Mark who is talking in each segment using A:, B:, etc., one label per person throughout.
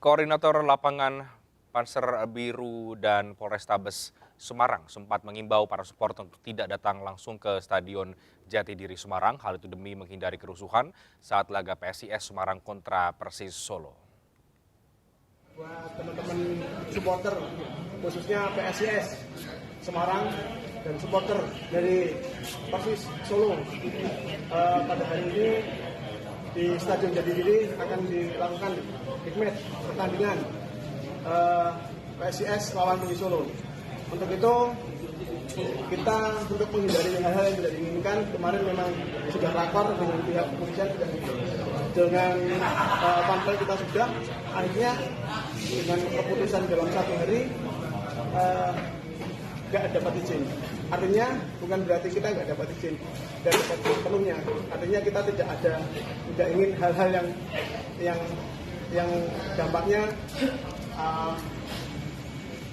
A: Koordinator Lapangan Panser Biru dan Polrestabes Semarang sempat mengimbau para supporter untuk tidak datang langsung ke Stadion Jatidiri Semarang. Hal itu demi menghindari kerusuhan saat laga PSIS Semarang kontra Persis Solo.
B: Buat teman-teman supporter, khususnya PSIS Semarang dan supporter dari Persis Solo, pada hari ini di Stadion Jatidiri akan dilakukan big match pertandingan PSIS lawan Persis Solo. Untuk itu kita untuk menghindari hal-hal yang tidak diinginkan, kemarin memang sudah rakor dengan pihak kepolisian dan dengan panpel kita sudah, akhirnya dengan keputusan dalam satu hari nggak dapat izin. Artinya bukan berarti kita nggak dapat izin dan dapat penuhnya. Artinya kita tidak ingin hal-hal yang dampaknya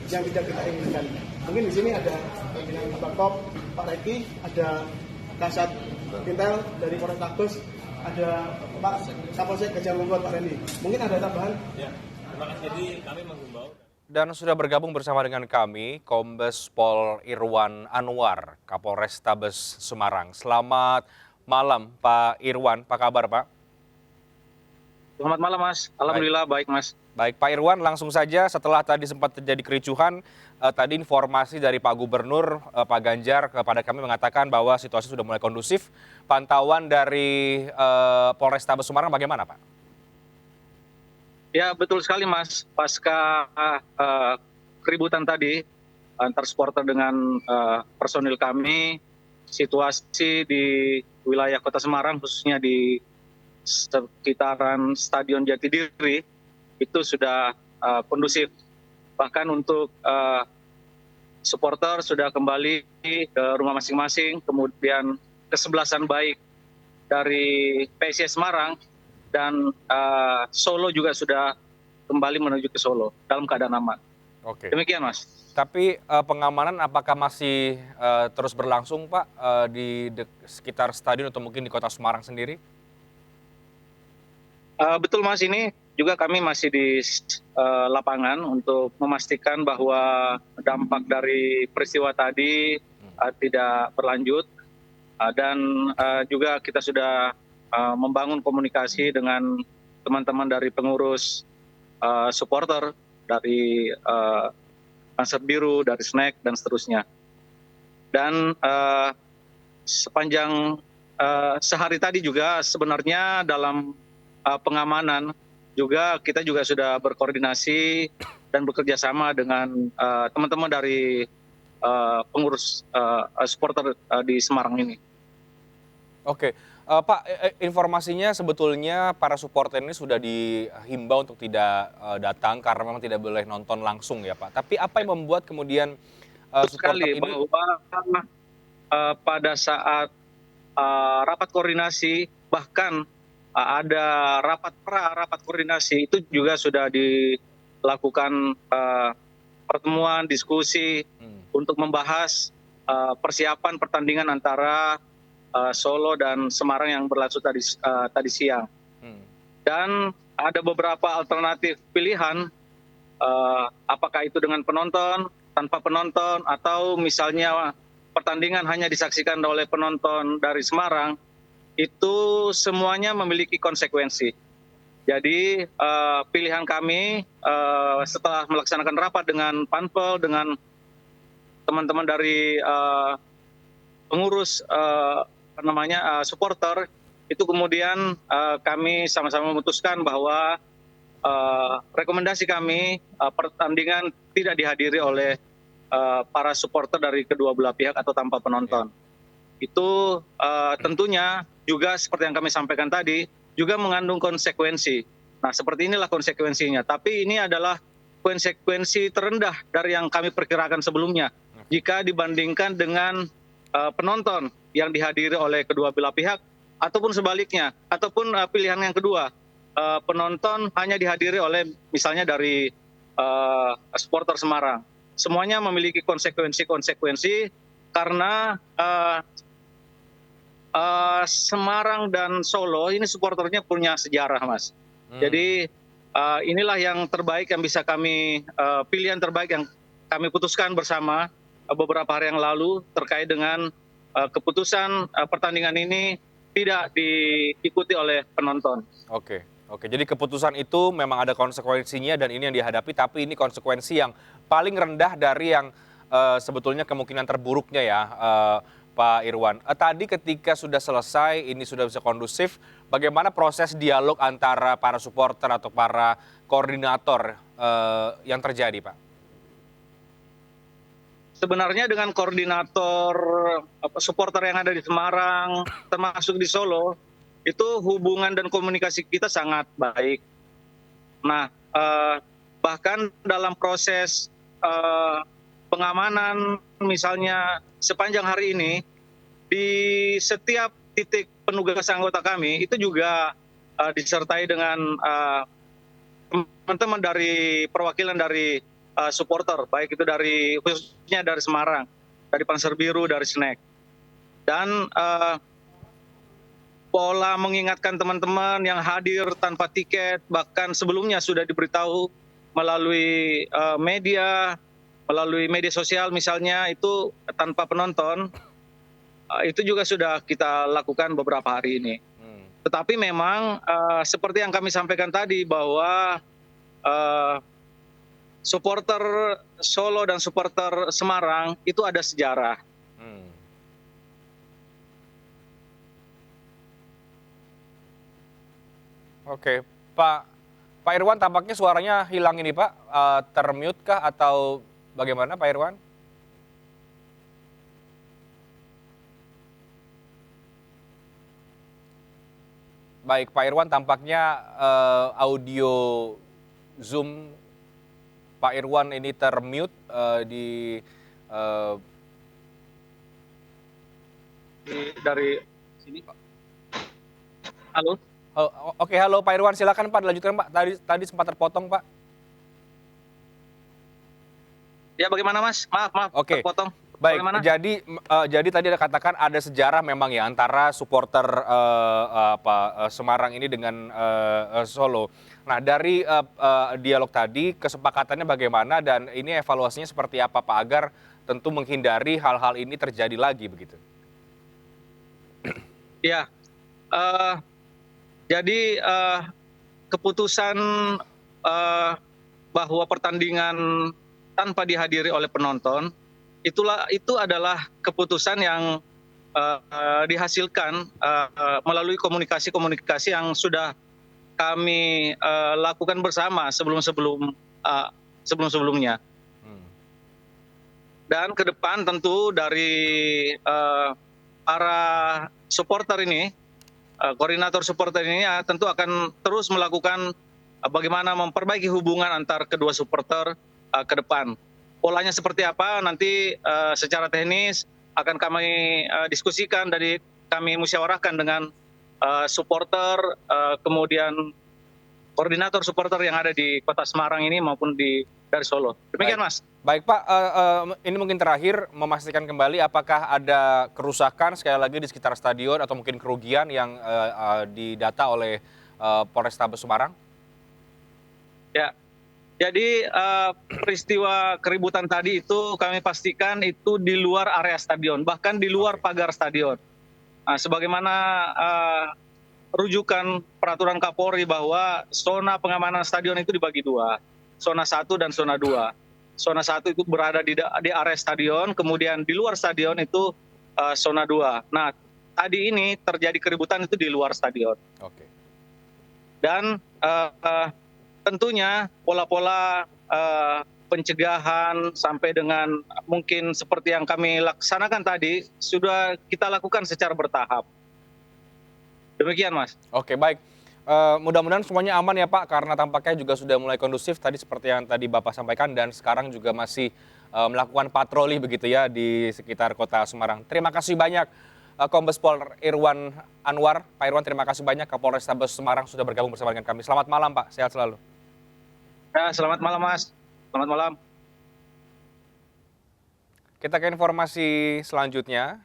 B: yang tidak kita inginkan. Mungkin di sini ada pimpinan Bakop, Pak Reki, ada Kasat Intel dari Polrestabes, ada Pak Kapolsek Gajah Mungkur, Pak Randy. Mungkin ada tambahan?
C: Ya, terima kasih. Jadi kami menghimbau.
A: Dan sudah bergabung bersama dengan kami Kombes Pol Irwan Anwar, Kapolrestabes Semarang. Selamat malam Pak Irwan, apa kabar Pak?
D: Selamat malam Mas, alhamdulillah baik Mas.
A: Baik Pak Irwan, langsung saja setelah tadi sempat terjadi kericuhan, tadi informasi dari Pak Gubernur Pak Ganjar kepada kami mengatakan bahwa situasi sudah mulai kondusif. Pantauan dari Polrestabes Semarang bagaimana Pak?
D: Ya betul sekali Mas, pasca keributan tadi antar supporter dengan personil kami, situasi di wilayah Kota Semarang khususnya di sekitaran Stadion Jatidiri itu sudah kondusif. Bahkan untuk supporter sudah kembali ke rumah masing-masing, kemudian kesebelasan baik dari PSIS Semarang dan Solo juga sudah kembali menuju ke Solo dalam keadaan aman.
A: Oke.
D: Demikian Mas.
A: Tapi pengamanan apakah masih terus berlangsung Pak di sekitar stadion atau mungkin di Kota Semarang sendiri?
D: Betul Mas, ini juga kami masih di lapangan untuk memastikan bahwa dampak dari peristiwa tadi tidak berlanjut, dan juga kita sudah membangun komunikasi dengan teman-teman dari pengurus supporter dari Panser Biru, dari Snack dan seterusnya. Dan sepanjang sehari tadi juga sebenarnya dalam pengamanan juga kita juga sudah berkoordinasi dan bekerja sama dengan teman-teman dari pengurus supporter di Semarang ini.
A: Oke, Pak, informasinya sebetulnya para supporter ini sudah dihimbau untuk tidak datang karena memang tidak boleh nonton langsung ya Pak. Tapi apa yang membuat kemudian supporter ini?
D: Bahwa pada saat rapat koordinasi bahkan ada rapat koordinasi itu juga sudah dilakukan pertemuan diskusi untuk membahas persiapan pertandingan antara Solo dan Semarang yang berlangsung tadi siang. Dan ada beberapa alternatif pilihan, apakah itu dengan penonton, tanpa penonton, atau misalnya pertandingan hanya disaksikan oleh penonton dari Semarang. Itu semuanya memiliki konsekuensi. Jadi pilihan kami setelah melaksanakan rapat dengan panpel, dengan teman-teman dari pengurus supporter, itu kemudian kami sama-sama memutuskan bahwa rekomendasi kami pertandingan tidak dihadiri oleh para supporter dari kedua belah pihak atau tanpa penonton. Itu tentunya juga seperti yang kami sampaikan tadi, juga mengandung konsekuensi. Nah, seperti inilah konsekuensinya. Tapi ini adalah konsekuensi terendah dari yang kami perkirakan sebelumnya. Jika dibandingkan dengan penonton yang dihadiri oleh kedua belah pihak, ataupun sebaliknya, ataupun pilihan yang kedua, penonton hanya dihadiri oleh misalnya dari supporter Semarang. Semuanya memiliki konsekuensi karena Semarang dan Solo ini supporternya punya sejarah Mas. Jadi inilah yang terbaik yang bisa kami pilihan terbaik yang kami putuskan bersama beberapa hari yang lalu terkait dengan keputusan pertandingan ini tidak diikuti oleh penonton.
A: Oke, oke. Jadi keputusan itu memang ada konsekuensinya dan ini yang dihadapi, tapi ini konsekuensi yang paling rendah dari yang sebetulnya kemungkinan terburuknya ya, Pak Irwan. Tadi ketika sudah selesai, ini sudah bisa kondusif, bagaimana proses dialog antara para supporter atau para koordinator yang terjadi, Pak?
D: Sebenarnya dengan koordinator supporter yang ada di Semarang, termasuk di Solo, itu hubungan dan komunikasi kita sangat baik. Nah, bahkan dalam proses pengamanan misalnya sepanjang hari ini, di setiap titik penugasan anggota kami itu juga disertai dengan teman-teman dari perwakilan dari supporter, baik itu dari khususnya dari Semarang, dari Panser Biru, dari Snack. Dan pola mengingatkan teman-teman yang hadir tanpa tiket, bahkan sebelumnya sudah diberitahu melalui media sosial misalnya itu tanpa penonton, itu juga sudah kita lakukan beberapa hari ini. Tetapi memang seperti yang kami sampaikan tadi bahwa supporter Solo dan supporter Semarang itu ada sejarah.
A: Oke, Pak Irwan tampaknya suaranya hilang ini Pak, termute kah atau bagaimana Pak Irwan? Baik, Pak Irwan tampaknya audio Zoom Pak Irwan ini termute
D: Dari sini. Halo.
A: Oke, halo Pak Irwan, silakan Pak, dilanjutkan Pak. Tadi sempat terpotong Pak.
D: Ya bagaimana Mas? Maaf,
A: Oke.
D: terpotong.
A: Baik,
D: Bagaimana?
A: jadi tadi ada katakan ada sejarah memang ya antara supporter Semarang ini dengan Solo. Nah dari dialog tadi kesepakatannya bagaimana dan ini evaluasinya seperti apa Pak agar tentu menghindari hal-hal ini terjadi lagi begitu.
D: Ya, jadi keputusan bahwa pertandingan tanpa dihadiri oleh penonton itu adalah keputusan yang dihasilkan melalui komunikasi yang sudah kami lakukan bersama sebelum-sebelumnya. Dan ke depan tentu dari para supporter ini, koordinator supporter ini tentu akan terus melakukan bagaimana memperbaiki hubungan antar kedua supporter ke depan. Polanya seperti apa nanti secara teknis akan kami diskusikan dari kami musyawarahkan dengan supporter, kemudian koordinator supporter yang ada di Kota Semarang ini maupun dari Solo. Demikian Mas.
A: Baik Pak, ini mungkin terakhir memastikan kembali apakah ada kerusakan sekali lagi di sekitar stadion atau mungkin kerugian yang didata oleh Polrestabes Semarang?
D: Ya, jadi peristiwa keributan tadi itu kami pastikan itu di luar area stadion, bahkan di luar pagar stadion. Nah, sebagaimana rujukan peraturan Kapolri bahwa zona pengamanan stadion itu dibagi dua, zona 1 dan zona 2. Zona 1 itu berada di area stadion, kemudian di luar stadion itu zona 2. Nah, tadi ini terjadi keributan itu di luar stadion.
A: Oke.
D: Dan tentunya pola-pola pencegahan sampai dengan mungkin seperti yang kami laksanakan tadi sudah kita lakukan secara bertahap. Demikian Mas.
A: Oke, baik. Mudah-mudahan semuanya aman ya Pak, karena tampaknya juga sudah mulai kondusif tadi seperti yang tadi Bapak sampaikan dan sekarang juga masih melakukan patroli begitu ya di sekitar Kota Semarang. Terima kasih banyak Kombes Pol Irwan Anwar. Pak Irwan, terima kasih banyak Kapolrestabes Semarang sudah bergabung bersama dengan kami. Selamat malam Pak, sehat selalu.
D: Ya, selamat malam Mas. Selamat malam.
A: Kita ke informasi selanjutnya.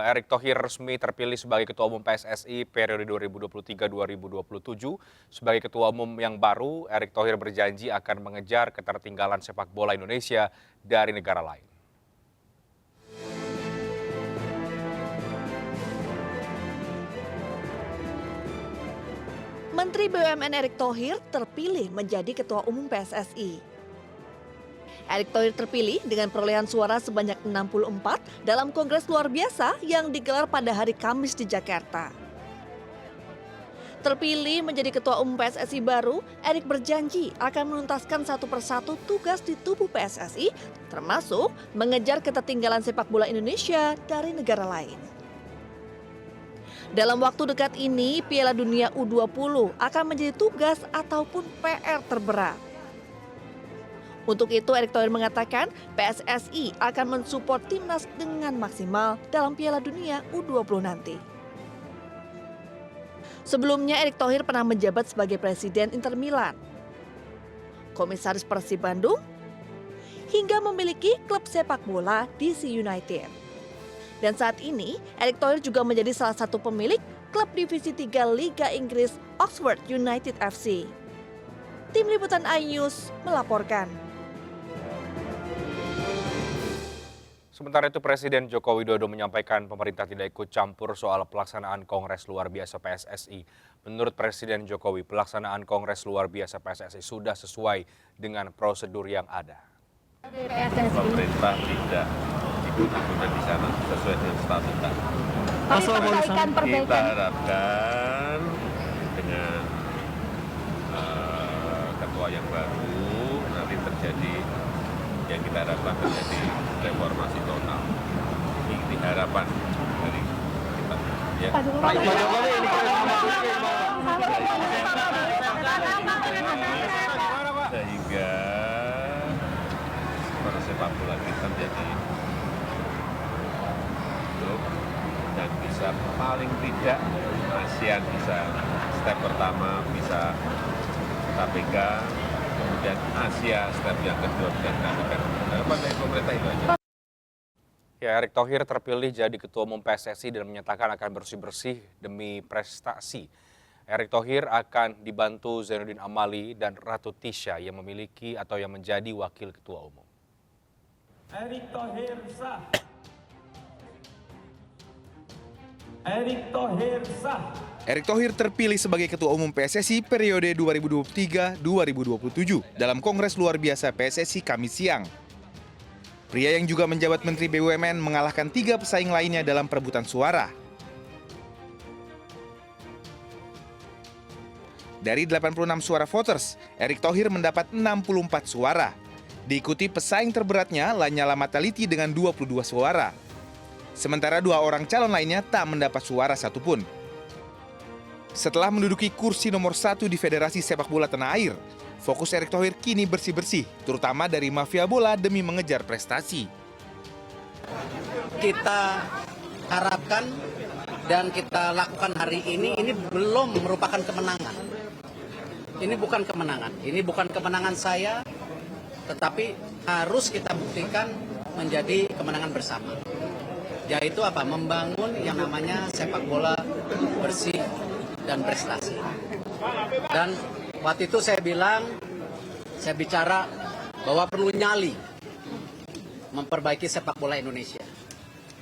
A: Erick Thohir resmi terpilih sebagai Ketua Umum PSSI periode 2023-2027. Sebagai Ketua Umum yang baru, Erick Thohir berjanji akan mengejar ketertinggalan sepak bola Indonesia dari negara lain.
E: Menteri BUMN Erick Thohir terpilih menjadi Ketua Umum PSSI. Erick Thohir terpilih dengan perolehan suara sebanyak 64 dalam kongres luar biasa yang digelar pada hari Kamis di Jakarta. Terpilih menjadi Ketua Umum PSSI baru, Erick berjanji akan menuntaskan satu persatu tugas di tubuh PSSI, termasuk mengejar ketertinggalan sepak bola Indonesia dari negara lain. Dalam waktu dekat ini, Piala Dunia U20 akan menjadi tugas ataupun PR terberat. Untuk itu, Erick Thohir mengatakan PSSI akan mensupport timnas dengan maksimal dalam Piala Dunia U20 nanti. Sebelumnya, Erick Thohir pernah menjabat sebagai Presiden Inter Milan, Komisaris Persib Bandung, hingga memiliki klub sepak bola DC United. Dan saat ini, Erick Thohir juga menjadi salah satu pemilik klub divisi 3 Liga Inggris Oxford United FC. Tim Liputan iNews melaporkan.
A: Sementara itu Presiden Joko Widodo menyampaikan pemerintah tidak ikut campur soal pelaksanaan Kongres Luar Biasa PSSI. Menurut Presiden Jokowi, pelaksanaan Kongres Luar Biasa PSSI sudah sesuai dengan prosedur yang ada.
C: Pemerintah tidak ikut-ikutan di sana sesuai dengan statuta. Kita harapkan dengan ketua yang baru nanti terjadi yang kita harapkan terjadi reformasi total. Ini harapan dari kita. Ya. Pak Jokowi ini sehingga sepak bola kita menjadi hidup dan bisa paling tidak ASEAN bisa step pertama bisa KPK, kemudian Asia step yang kedua dan KPK. Harapan dari pemerintah itu aja.
A: Ya, Erick Thohir terpilih jadi Ketua Umum PSSI dan menyatakan akan bersih-bersih demi prestasi. Erick Thohir akan dibantu Zainuddin Amali dan Ratu Tisha yang memiliki atau yang menjadi Wakil Ketua Umum.
F: Erick Thohir sah. Erick Thohir sah.
G: Erick Thohir terpilih sebagai Ketua Umum PSSI periode 2023-2027 dalam Kongres Luar Biasa PSSI Kamis siang. Pria yang juga menjabat Menteri BUMN mengalahkan 3 pesaing lainnya dalam perebutan suara. Dari 86 suara voters, Erick Thohir mendapat 64 suara. Diikuti pesaing terberatnya Lanyala Mataliti dengan 22 suara. Sementara 2 orang calon lainnya tak mendapat suara satupun. Setelah menduduki kursi nomor 1 di Federasi Sepak Bola Tanah Air, fokus Erick Thohir kini bersih-bersih, terutama dari mafia bola demi mengejar prestasi.
H: Kita harapkan dan kita lakukan hari ini belum merupakan kemenangan. Ini bukan kemenangan, ini bukan kemenangan saya, tetapi harus kita buktikan menjadi kemenangan bersama. Yaitu apa? Membangun yang namanya sepak bola bersih dan prestasi. Dan waktu itu saya bicara bahwa perlu nyali memperbaiki sepak bola Indonesia.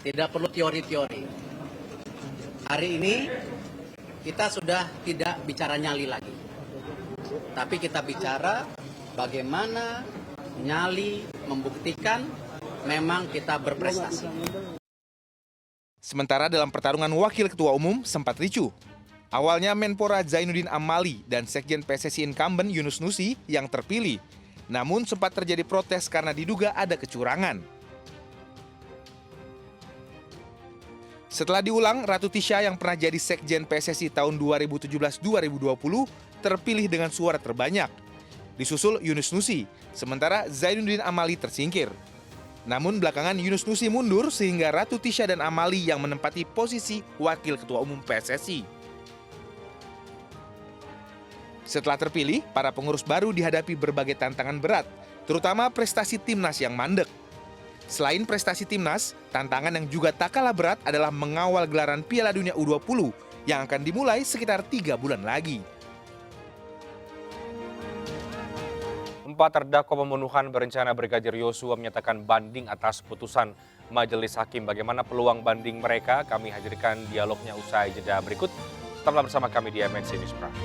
H: Tidak perlu teori-teori. Hari ini kita sudah tidak bicara nyali lagi. Tapi kita bicara bagaimana nyali membuktikan memang kita berprestasi.
G: Sementara dalam pertarungan Wakil Ketua Umum sempat ricuh. Awalnya Menpora Zainuddin Amali dan Sekjen PSSI incumbent Yunus Nusi yang terpilih. Namun sempat terjadi protes karena diduga ada kecurangan. Setelah diulang, Ratu Tisha yang pernah jadi Sekjen PSSI tahun 2017-2020 terpilih dengan suara terbanyak. Disusul Yunus Nusi, sementara Zainuddin Amali tersingkir. Namun belakangan Yunus Nusi mundur sehingga Ratu Tisha dan Amali yang menempati posisi Wakil Ketua Umum PSSI. Setelah terpilih, para pengurus baru dihadapi berbagai tantangan berat, terutama prestasi timnas yang mandek. Selain prestasi timnas, tantangan yang juga tak kalah berat adalah mengawal gelaran Piala Dunia U20 yang akan dimulai sekitar 3 bulan lagi.
A: 4 terdakwa pembunuhan berencana Brigadir Yosua menyatakan banding atas putusan Majelis Hakim. Bagaimana peluang banding mereka? Kami hadirkan dialognya usai jeda berikut. Tetaplah bersama kami di MNC News Prime.